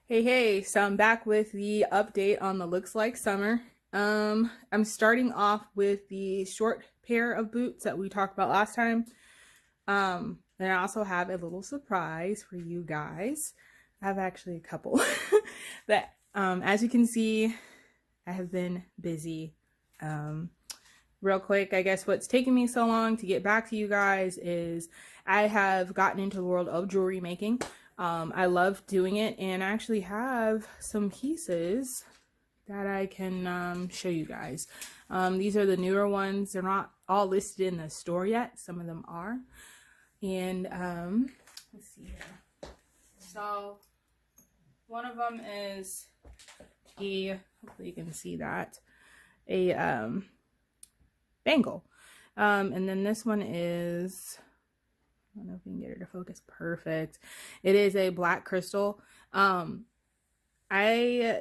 Hey, so I'm back with the update on the looks like summer. I'm starting off with the short pair of boots that we talked about last time. And I also have a little surprise for you guys. I have actually a couple that, as you can see, I have been busy. Real quick, I guess what's taking me so long to get back to you guys is I have gotten into the world of jewelry making. I love doing it, and I actually have some pieces that I can show you guys. These are the newer ones. They're not all listed in the store yet. Some of them are. And let's see here. So one of them is hopefully you can see that, a bangle. And then this one is, I don't know if we can get it to focus perfect. It is a black crystal. I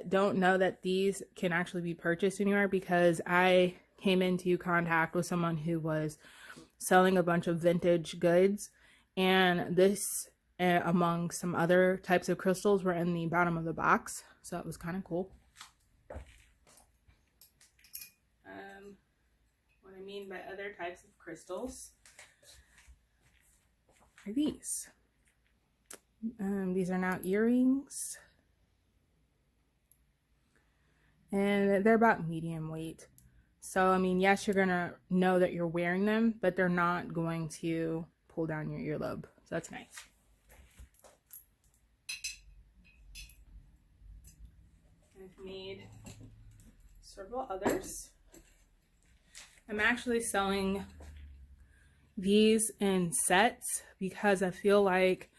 don't know that these can actually be purchased anywhere because I came into contact with someone who was selling a bunch of vintage goods, and this among some other types of crystals were in the bottom of the box, so it was kind of cool. What I mean by other types of crystals are these. These are now earrings, and they're about medium weight. So, I mean, yes, you're gonna know that you're wearing them, but they're not going to pull down your earlobe. So that's nice. I've made several others. I'm actually selling these in sets because I feel like,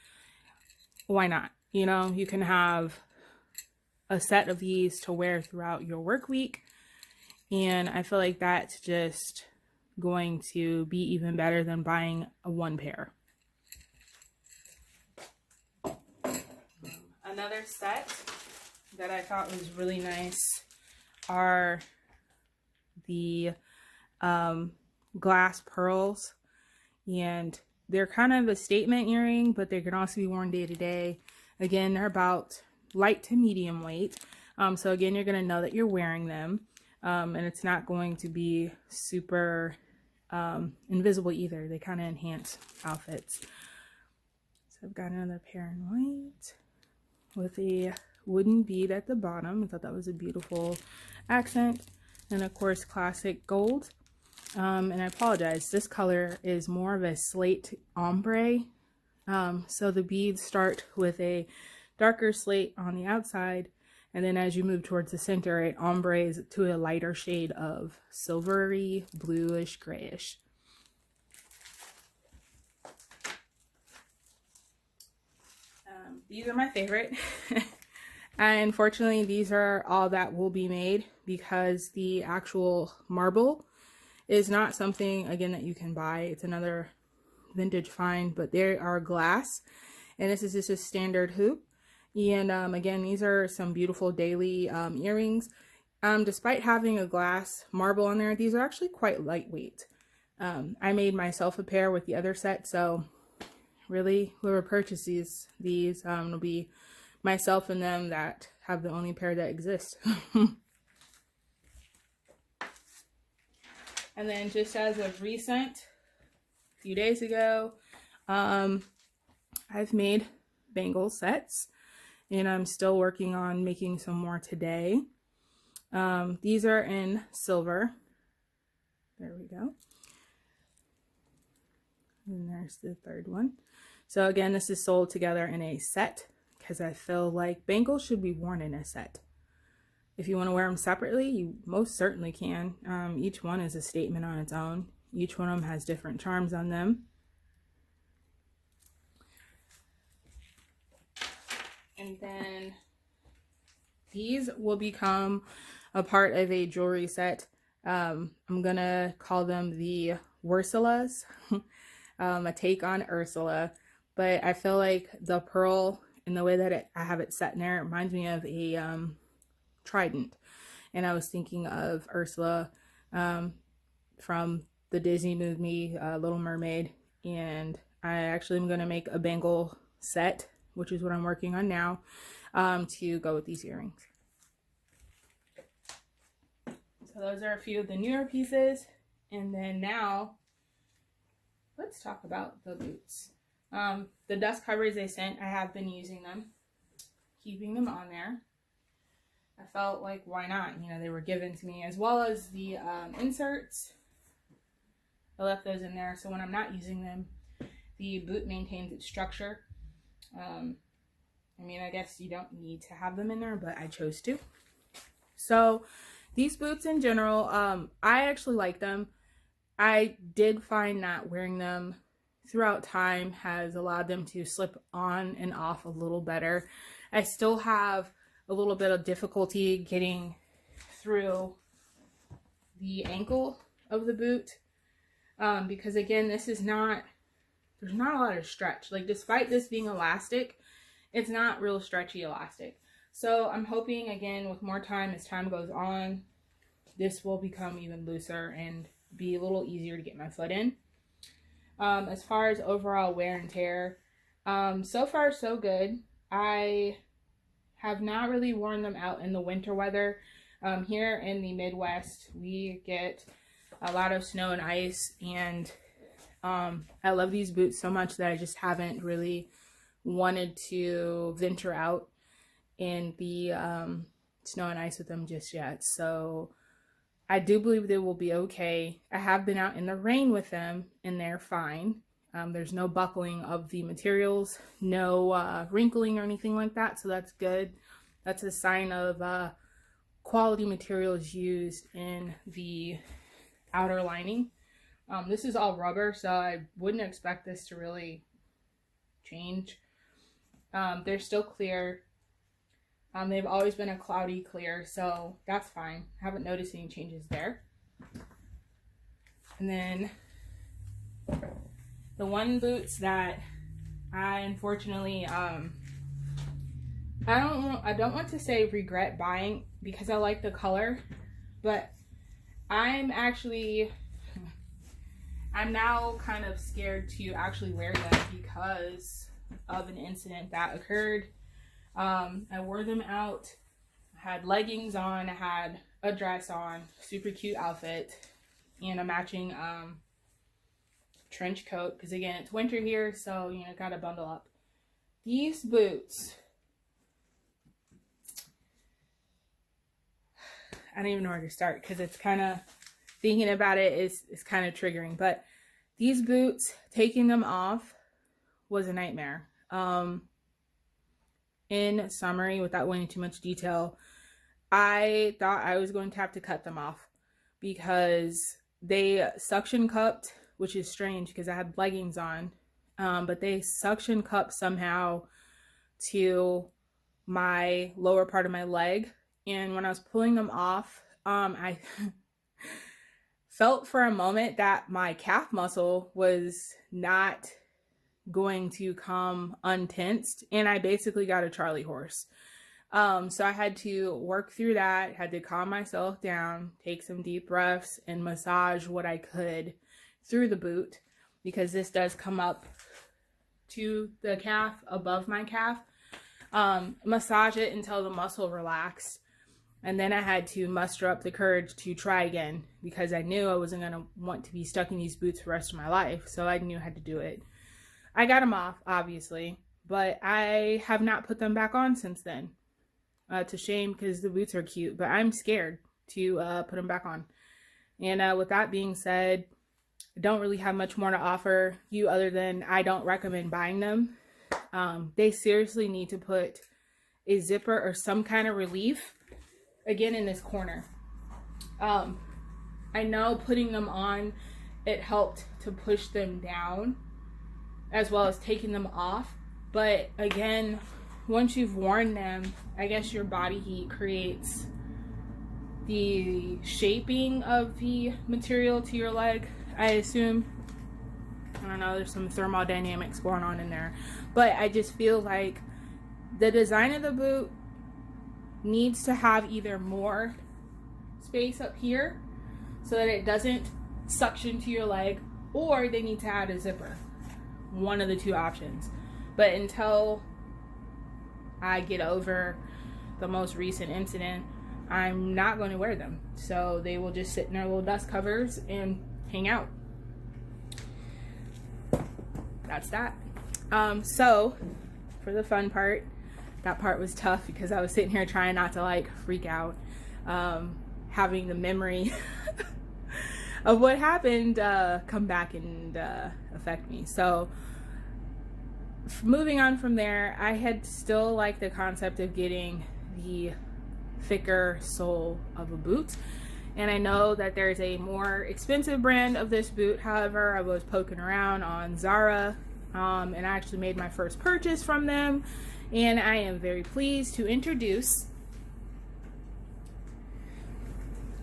why not? You know, you can have a set of these to wear throughout your work week, and I feel like that's just going to be even better than buying a one pair. Another set that I thought was really nice are the glass pearls, and they're kind of a statement earring, but they can also be worn day to day. Again, they're about light to medium weight. So again, you're going to know that you're wearing them, and it's not going to be super invisible either. They kind of enhance outfits. So I've got another pair in white with a wooden bead at the bottom. I thought that was a beautiful accent. And of course, classic gold. And I apologize, this color is more of a slate ombre. So the beads start with a darker slate on the outside, and then as you move towards the center, it ombres to a lighter shade of silvery, bluish, grayish. These are my favorite. And unfortunately, these are all that will be made because the actual marble is not something, again, that you can buy. It's another vintage find, but they are glass, and this is just a standard hoop. And again, these are some beautiful daily earrings. Despite having a glass marble on there, these are actually quite lightweight. I made myself a pair with the other set, so really whoever purchases these will be myself and them that have the only pair that exist. And then just as of recent, a few days ago, I've made bangle sets, and I'm still working on making some more today. These are in silver. There we go. And there's the third one. So again, this is sold together in a set because I feel like bangles should be worn in a set. If you want to wear them separately, you most certainly can. Each one is a statement on its own. Each one of them has different charms on them. And then these will become a part of a jewelry set. I'm going to call them the Ursulas, a take on Ursula. But I feel like the pearl and the way that I have it set in there, it reminds me of a trident, and I was thinking of Ursula from the Disney movie Little Mermaid, and I actually am going to make a bangle set, which is what I'm working on now. to go with these earrings. So those are a few of the newer pieces. And then now, let's talk about the boots. The dust covers they sent, I have been using them, keeping them on there. I felt like, why not? You know, they were given to me, as well as the inserts. I left those in there, so when I'm not using them, the boot maintains its structure. I mean, I guess you don't need to have them in there, but I chose to. So these boots in general, I actually like them. I did find that wearing them throughout time has allowed them to slip on and off a little better. I still have a little bit of difficulty getting through the ankle of the boot, because again, there's not a lot of stretch. Like, despite this being elastic, it's not real stretchy elastic. So I'm hoping, again, with more time, as time goes on, this will become even looser and be a little easier to get my foot in. As far as overall wear and tear, so far so good. I have not really worn them out in the winter weather. Here in the Midwest, we get a lot of snow and ice, and I love these boots so much that I just haven't really wanted to venture out in the snow and ice with them just yet. So I do believe they will be okay. I have been out in the rain with them, and they're fine. There's no buckling of the materials, no wrinkling or anything like that, so that's good. That's a sign of quality materials used in the outer lining. This is all rubber, so I wouldn't expect this to really change. They're still clear. They've always been a cloudy clear, so that's fine. I haven't noticed any changes there. And then the one boots that I unfortunately I don't want to say regret buying, because I like the color, but I'm now kind of scared to actually wear them because of an incident that occurred. I wore them out. I had leggings on, I had a dress on, super cute outfit, and a matching trench coat, because again, it's winter here, so you know, gotta bundle up. These boots, I don't even know where to start, because it's kind of, thinking about it is kind of triggering. But these boots, taking them off was a nightmare. In summary, without going into too much detail, I thought I was going to have to cut them off because they suction cupped, which is strange because I had leggings on, but they suction cupped somehow to my lower part of my leg. And when I was pulling them off, I felt for a moment that my calf muscle was not going to come untensed, and I basically got a Charlie horse. So I had to work through that, had to calm myself down, take some deep breaths, and massage what I could through the boot, because this does come up to the calf, above my calf. Massage it until the muscle relaxed. And then I had to muster up the courage to try again, because I knew I wasn't going to want to be stuck in these boots for the rest of my life. So I knew I had to do it. I got them off, obviously, but I have not put them back on since then. It's a shame because the boots are cute, but I'm scared to put them back on. And with that being said, I don't really have much more to offer you other than I don't recommend buying them. They seriously need to put a zipper or some kind of relief, again, in this corner. I know putting them on, it helped to push them down, as well as taking them off. But again, once you've worn them, I guess your body heat creates the shaping of the material to your leg, I assume. I don't know, there's some thermodynamics going on in there. But I just feel like the design of the boot needs to have either more space up here so that it doesn't suction to your leg, or they need to add a zipper. One of the two options. But until I get over the most recent incident, I'm not going to wear them. So they will just sit in their little dust covers and hang out. That's that. So for the fun part, that part was tough because I was sitting here trying not to like freak out, having the memory of what happened come back and affect me. So moving on from there, I had still liked the concept of getting the thicker sole of a boot, and I know that there's a more expensive brand of this boot. However, I was poking around on Zara, and I actually made my first purchase from them, and I am very pleased to introduce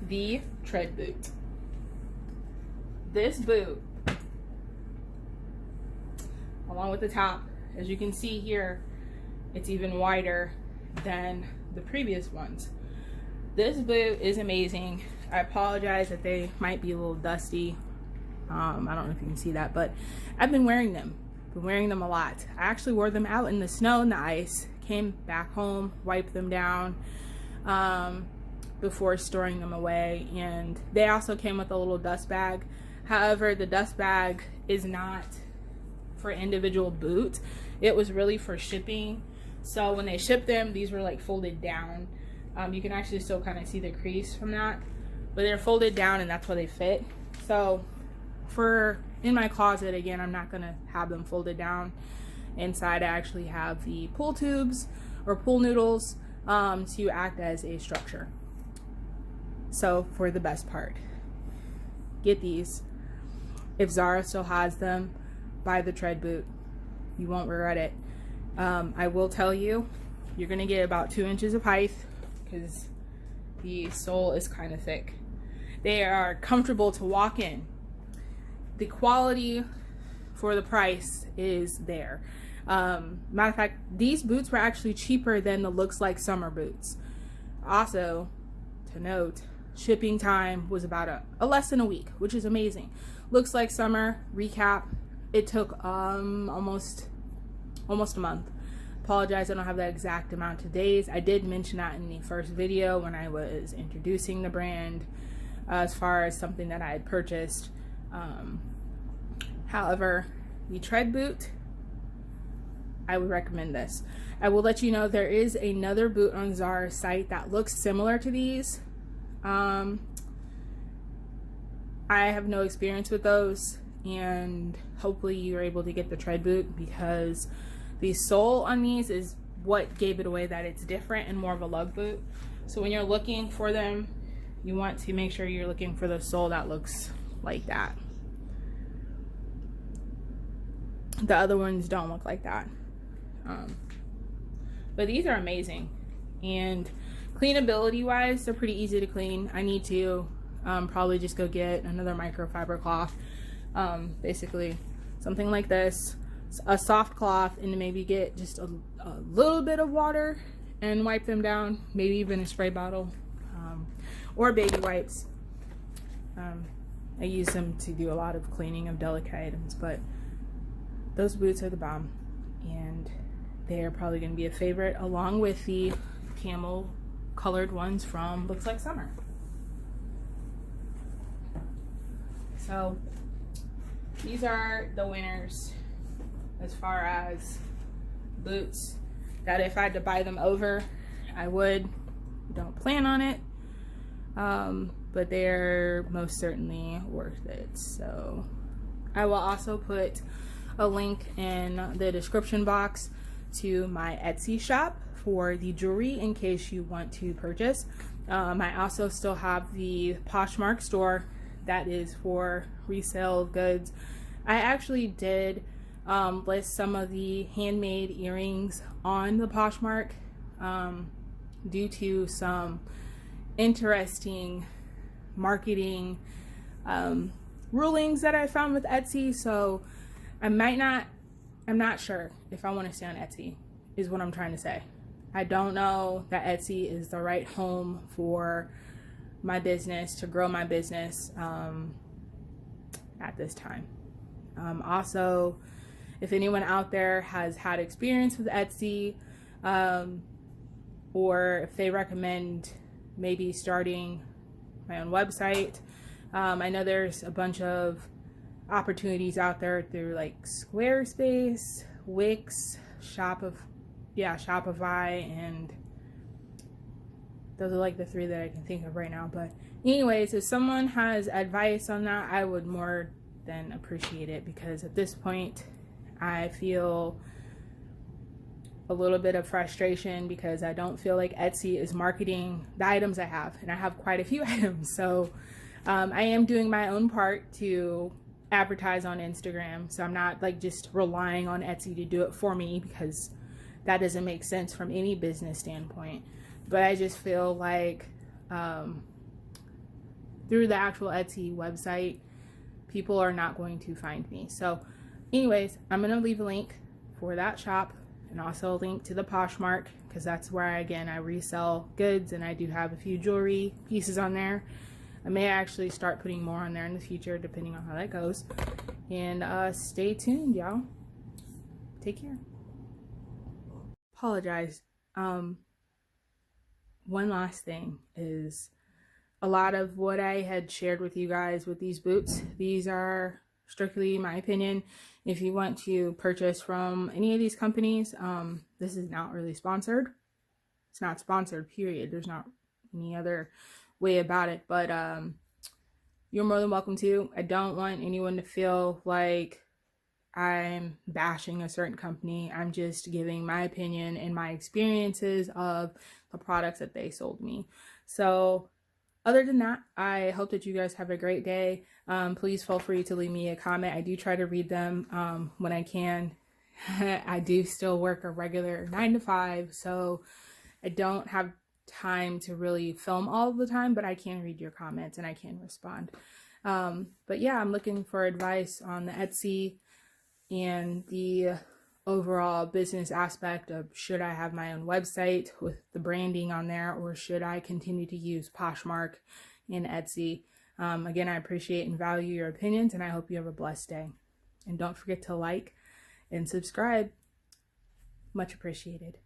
the tread boot. This boot, along with the top, as you can see here, it's even wider than the previous ones. This boot is amazing. I apologize that they might be a little dusty. I don't know if you can see that, but I've been wearing them. Been wearing them a lot. I actually wore them out in the snow and the ice, came back home, wiped them down before storing them away, and they also came with a little dust bag. However, the dust bag is not for individual boots. It was really for shipping. So when they shipped them, these were like folded down. You can actually still kind of see the crease from that, but they're folded down and that's why they fit. So for in my closet, again, I'm not gonna have them folded down. Inside I actually have the pull tubes or pull noodles to act as a structure. So for the best part, get these. If Zara still has them, buy the tread boot. You won't regret it. I will tell you, you're gonna get about 2 inches of height because the sole is kind of thick. They are comfortable to walk in. The quality for the price is there. Matter of fact, these boots were actually cheaper than the Looks Like Summer boots. Also, to note, shipping time was about a less than a week, which is amazing. Looks Like Summer, recap, it took almost a month. Apologize, I don't have that exact amount of days. I did mention that in the first video when I was introducing the brand as far as something that I had purchased. However, the tread boot, I would recommend this. I will let you know there is another boot on Zara's site that looks similar to these. I have no experience with those, and hopefully you're able to get the tread boot because the sole on these is what gave it away that it's different and more of a lug boot. So when you're looking for them, you want to make sure you're looking for the sole that looks like that. The other ones don't look like that. But these are amazing, and cleanability wise, they're pretty easy to clean. I need to probably just go get another microfiber cloth, basically something like this, a soft cloth, and maybe get just a little bit of water and wipe them down, maybe even a spray bottle or baby wipes. I use them to do a lot of cleaning of delicate items, but those boots are the bomb, and they are probably going to be a favorite along with the camel colored ones from Looks Like Summer. So these are the winners as far as boots that if I had to buy them over, I would. Don't plan on it, but they're most certainly worth it. So I will also put a link in the description box to my Etsy shop for the jewelry in case you want to purchase. I also still have the Poshmark store that is for resale goods. I actually did list some of the handmade earrings on the Poshmark due to some interesting marketing rulings that I found with Etsy. So I'm not sure if I want to stay on Etsy, is what I'm trying to say. I don't know that Etsy is the right home for my business, to grow my business at this time. Also, if anyone out there has had experience with Etsy, or if they recommend maybe starting my own website. I know there's a bunch of opportunities out there through like Squarespace, Wix, Shopify, and those are like the three that I can think of right now. But anyways, if someone has advice on that, I would more than appreciate it, because at this point I feel a little bit of frustration because I don't feel like Etsy is marketing the items I have, and I have quite a few items. So I am doing my own part to advertise on Instagram, so I'm not like just relying on Etsy to do it for me, because that doesn't make sense from any business standpoint. But I just feel like through the actual Etsy website, people are not going to find me. So anyways, I'm going to leave a link for that shop, and also a link to the Poshmark, because that's where I resell goods, and I do have a few jewelry pieces on there. I may actually start putting more on there in the future, depending on how that goes. And stay tuned, y'all. Take care. Apologize. One last thing is, a lot of what I had shared with you guys with these boots, these are strictly my opinion. If you want to purchase from any of these companies, this is not really sponsored. It's not sponsored, period. There's not any other way about it, but you're more than welcome to. I don't want anyone to feel like I'm bashing a certain company. I'm just giving my opinion and my experiences of the products that they sold me. So other than that, I hope that you guys have a great day. Please feel free to leave me a comment. I do try to read them when I can. I do still work a regular 9 to 5, so I don't have time to really film all the time, but I can read your comments and I can respond. But yeah, I'm looking for advice on the Etsy and the overall business aspect of, should I have my own website with the branding on there, or should I continue to use Poshmark and Etsy? Again, I appreciate and value your opinions, and I hope you have a blessed day. And don't forget to like and subscribe. Much appreciated.